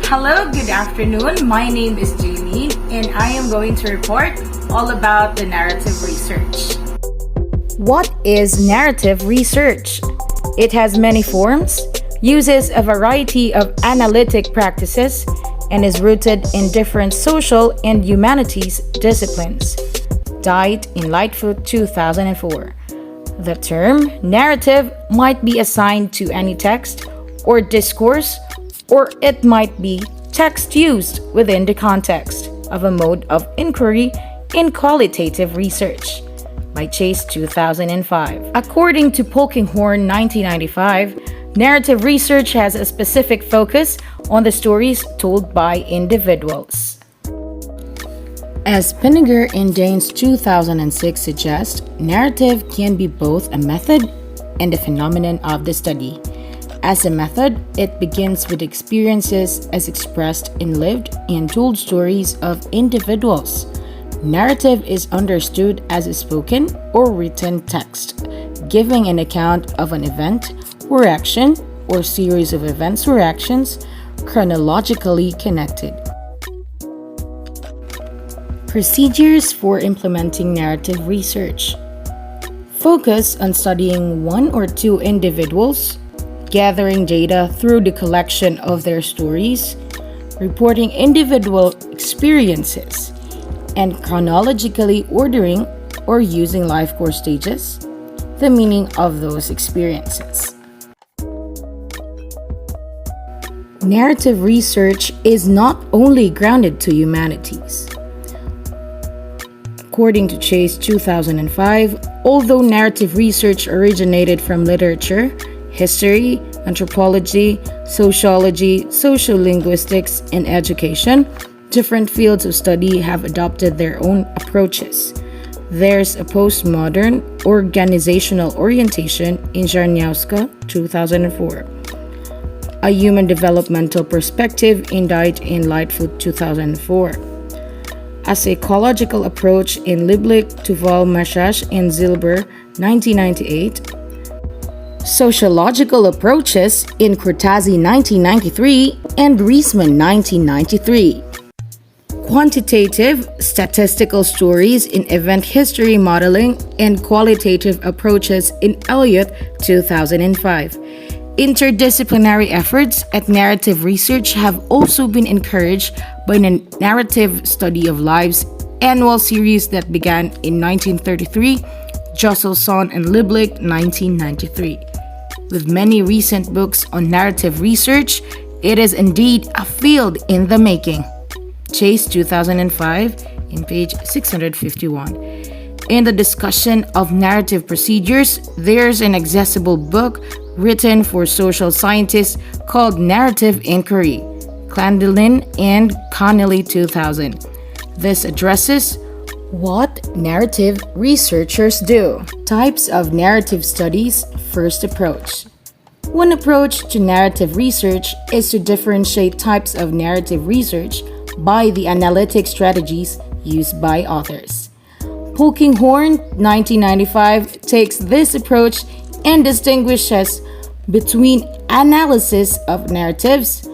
Hello, good afternoon. My name is Jaylene, and I am going to report all about the narrative research. What is narrative research? It has many forms, uses a variety of analytic practices, and is rooted in different social and humanities disciplines. Died in Lightfoot 2004. The term narrative might be assigned to any text or discourse, or it might be text used within the context of a mode of inquiry in qualitative research. By Chase 2005. According to Polkinghorne 1995, narrative research has a specific focus on the stories told by individuals. As Pinniger and Daines 2006 suggest, narrative can be both a method and a phenomenon of the study. As a method, it begins with experiences as expressed in lived and told stories of individuals. Narrative is understood as a spoken or written text, giving an account of an event or action or series of events or actions chronologically connected. Procedures for implementing narrative research. Focus on studying one or two individuals, gathering data through the collection of their stories, reporting individual experiences, and chronologically ordering or using life course stages, the meaning of those experiences. Narrative research is not only grounded to humanities. According to Chase 2005, although narrative research originated from literature, history, anthropology, sociology, social linguistics, and education, different fields of study have adopted their own approaches. There's a postmodern organizational orientation in Czarniawska 2004. A human developmental perspective indicted in Lightfoot 2004. A psychological approach in Lieblich, Tuval, Mashash, and Zilber 1998. Sociological approaches in Cortazzi 1993 and Riesman 1993. Quantitative statistical stories in event history modeling and qualitative approaches in Elliott 2005. Interdisciplinary efforts at narrative research have also been encouraged by the Narrative Study of Lives annual series that began in 1933, Josselson and Lieblich 1993. With many recent books on narrative research, it is indeed a field in the making. Chase 2005 in page 651. In the discussion of narrative procedures, there's an accessible book written for social scientists called Narrative Inquiry, Clandlin and Connelly 2000. This addresses what narrative researchers do. Types of narrative studies. First approach. One approach to narrative research is to differentiate types of narrative research by the analytic strategies used by authors. Polkinghorne 1995 takes this approach and distinguishes between analysis of narratives,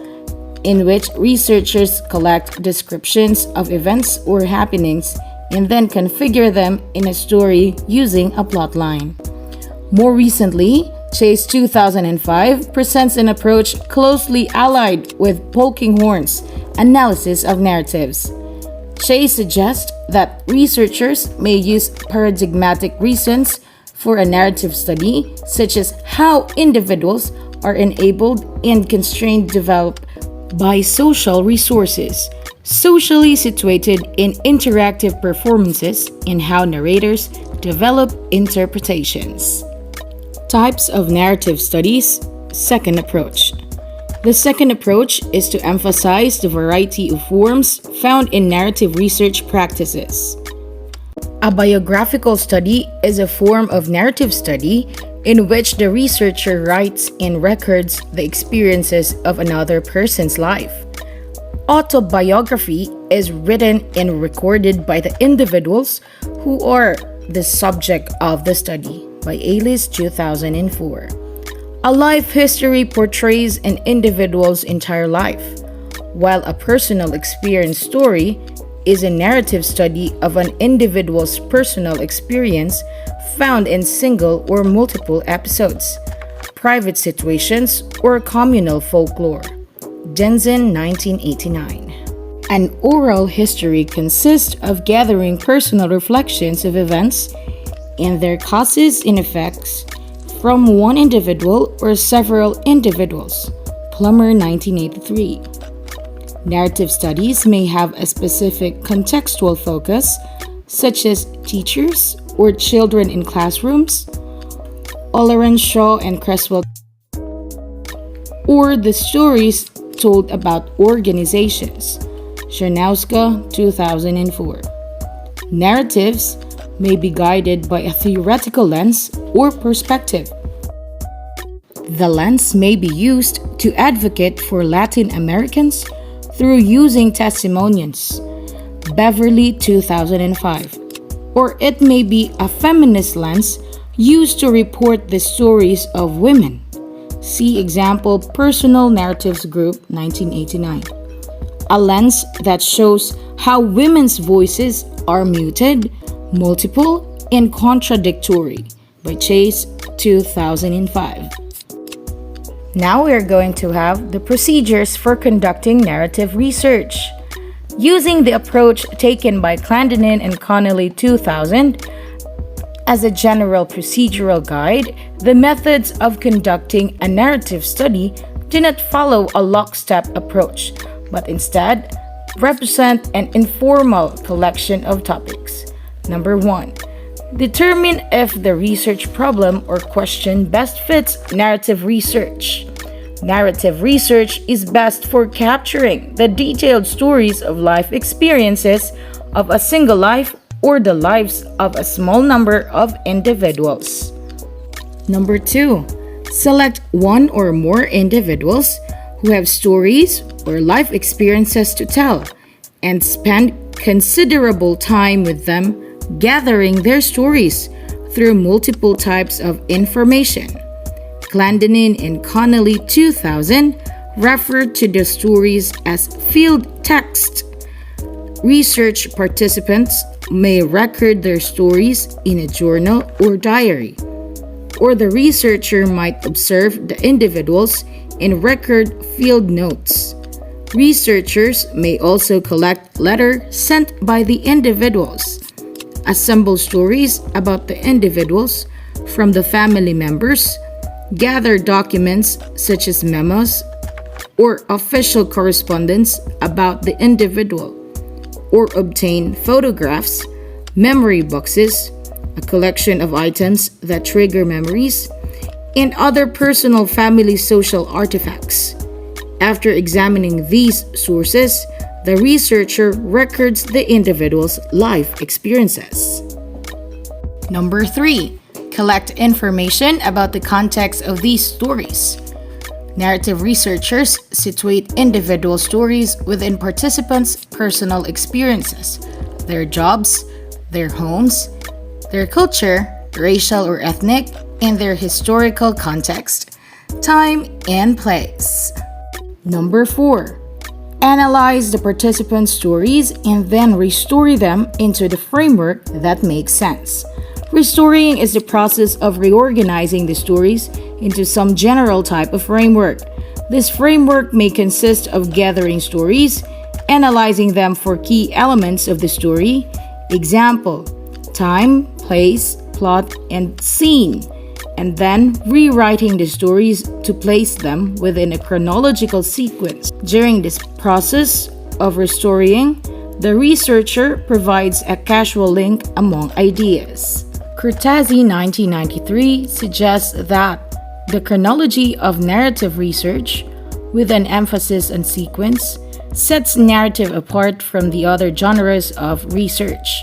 in which researchers collect descriptions of events or happenings and then configure them in a story using a plot line. More recently, Chase 2005 presents an approach closely allied with Polkinghorne's analysis of narratives. Chase suggests that researchers may use paradigmatic reasons for a narrative study, such as how individuals are enabled and constrained to develop by social resources, socially situated in interactive performances, and how narrators develop interpretations. Types of narrative studies. Second approach. The second approach is to emphasize the variety of forms found in narrative research practices. A biographical study is a form of narrative study in which the researcher writes and records the experiences of another person's life. Autobiography is written and recorded by the individuals who are the subject of the study. By Alis 2004. A life history portrays an individual's entire life. while a personal experience story is a narrative study of an individual's personal experience found in single or multiple episodes, private situations, or communal folklore. Denzin, 1989. An oral history consists of gathering personal reflections of events and their causes and effects from one individual or several individuals. Plummer, 1983. Narrative studies may have a specific contextual focus, such as teachers or children in classrooms, Oleron, Shaw, and Creswell, or the stories told about organizations, Chernowska, 2004. Narratives may be guided by a theoretical lens or perspective. The lens may be used to advocate for Latin Americans through using testimonials, Beverly, 2005. Or it may be a feminist lens used to report the stories of women. See example Personal Narratives Group, 1989. A lens that shows how women's voices are muted, multiple, and contradictory by Chase, 2005. Now we are going to have the procedures for conducting narrative research. Using the approach taken by Clendenin and Connolly, 2000, as a general procedural guide, the methods of conducting a narrative study do not follow a lockstep approach, but instead represent an informal collection of topics. Number 1. Determine if the research problem or question best fits narrative research. Narrative research is best for capturing the detailed stories of life experiences of a single life or the lives of a small number of individuals. Number 2. Select one or more individuals who have stories or life experiences to tell and spend considerable time with them gathering their stories through multiple types of information. Clendenin and Connolly, 2000, referred to the stories as field text. Research participants may record their stories in a journal or diary, or the researcher might observe the individuals and record field notes. Researchers may also collect letters sent by the individuals, assemble stories about the individuals from the family members, gather documents such as memos or official correspondence about the individual, or obtain photographs, memory boxes, a collection of items that trigger memories, and other personal family social artifacts. After examining these sources, the researcher records the individual's life experiences. Number 3. Collect information about the context of these stories. Narrative researchers situate individual stories within participants' personal experiences, their jobs, their homes, their culture, racial or ethnic, and their historical context, time, and place. Number 4. Analyze the participants' stories and then restory them into the framework that makes sense. Restoring is the process of reorganizing the stories into some general type of framework. This framework may consist of gathering stories, analyzing them for key elements of the story, example, time, place, plot, and scene, and then rewriting the stories to place them within a chronological sequence. During this process of restoring, the researcher provides a causal link among ideas. Curtazzi, 1993, suggests that the chronology of narrative research, with an emphasis on sequence, sets narrative apart from the other genres of research.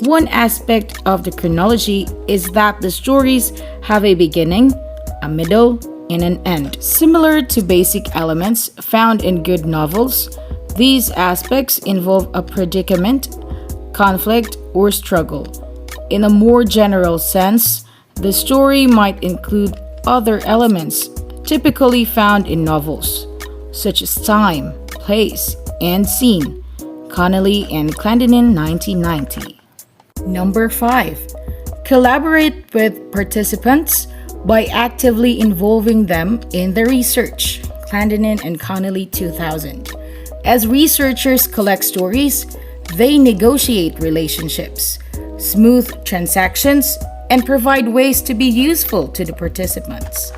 One aspect of the chronology is that the stories have a beginning, a middle, and an end. Similar to basic elements found in good novels, these aspects involve a predicament, conflict, or struggle. In a more general sense, the story might include other elements typically found in novels, such as time, place, and scene. Connolly and Clendenin, 1990. Number 5. Collaborate with participants by actively involving them in the research. Clendenin and Connolly, 2000. As researchers collect stories, they negotiate relationships, smooth transactions, and provide ways to be useful to the participants.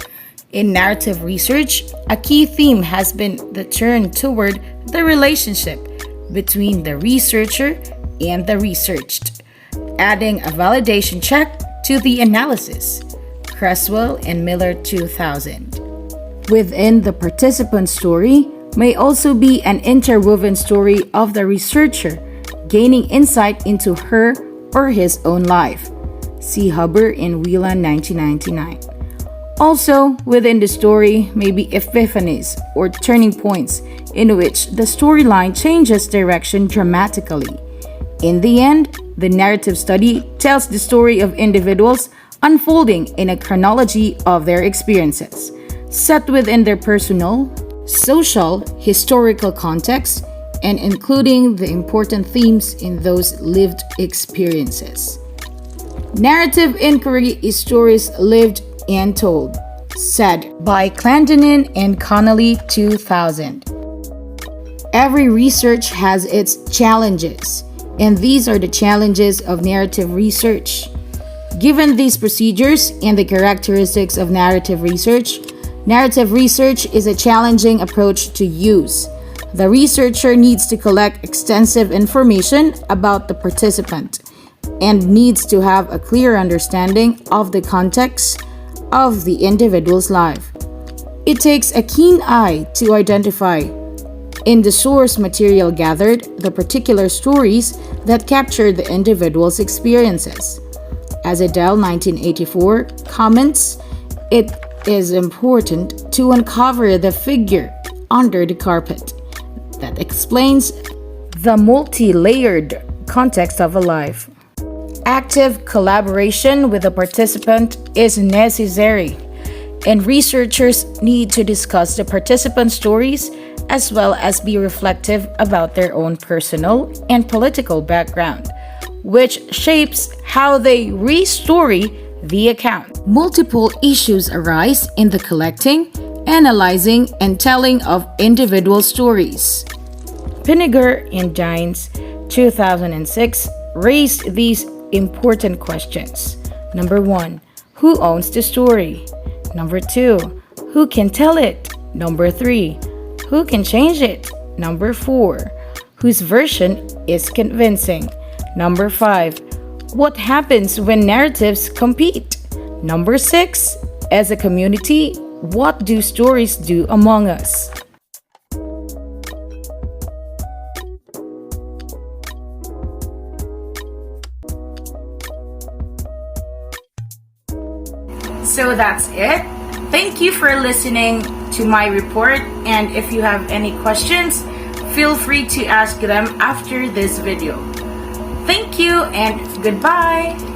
In narrative research, a key theme has been the turn toward the relationship between the researcher and the researched, adding a validation check to the analysis. Creswell and Miller, 2000. Within the participant story may also be an interwoven story of the researcher gaining insight into her or his own life. See Hubbard and Whelan, 1999. Also, within the story may be epiphanies or turning points in which the storyline changes direction dramatically. In the end, the narrative study tells the story of individuals unfolding in a chronology of their experiences, set within their personal, social, historical context, and including the important themes in those lived experiences. Narrative inquiry is stories lived and told, said by Clendenin and Connolly, 2000. Every research has its challenges, and these are the challenges of narrative research. Given these procedures and the characteristics of narrative research is a challenging approach to use. The researcher needs to collect extensive information about the participant and needs to have a clear understanding of the context of the individual's life. It takes a keen eye to identify, in the source material gathered, the particular stories that capture the individual's experiences. As Adele, 1984, comments, it is important to uncover the figure under the carpet that explains the multi-layered context of a life. Active collaboration with the participant is necessary, and researchers need to discuss the participant stories as well as be reflective about their own personal and political background, which shapes how they re-story the account. Multiple issues arise in the collecting, analyzing, and telling of individual stories. Pinniger and Dines, 2006, raised these important questions. Number 1, who owns the story? Number 2, who can tell it? Number 3, who can change it? Number 4, whose version is convincing? Number 5, what happens when narratives compete? Number 6, as a community, what do stories do among us? So that's it. Thank you for listening to my report, and if you have any questions, feel free to ask them after this video. Thank you and goodbye!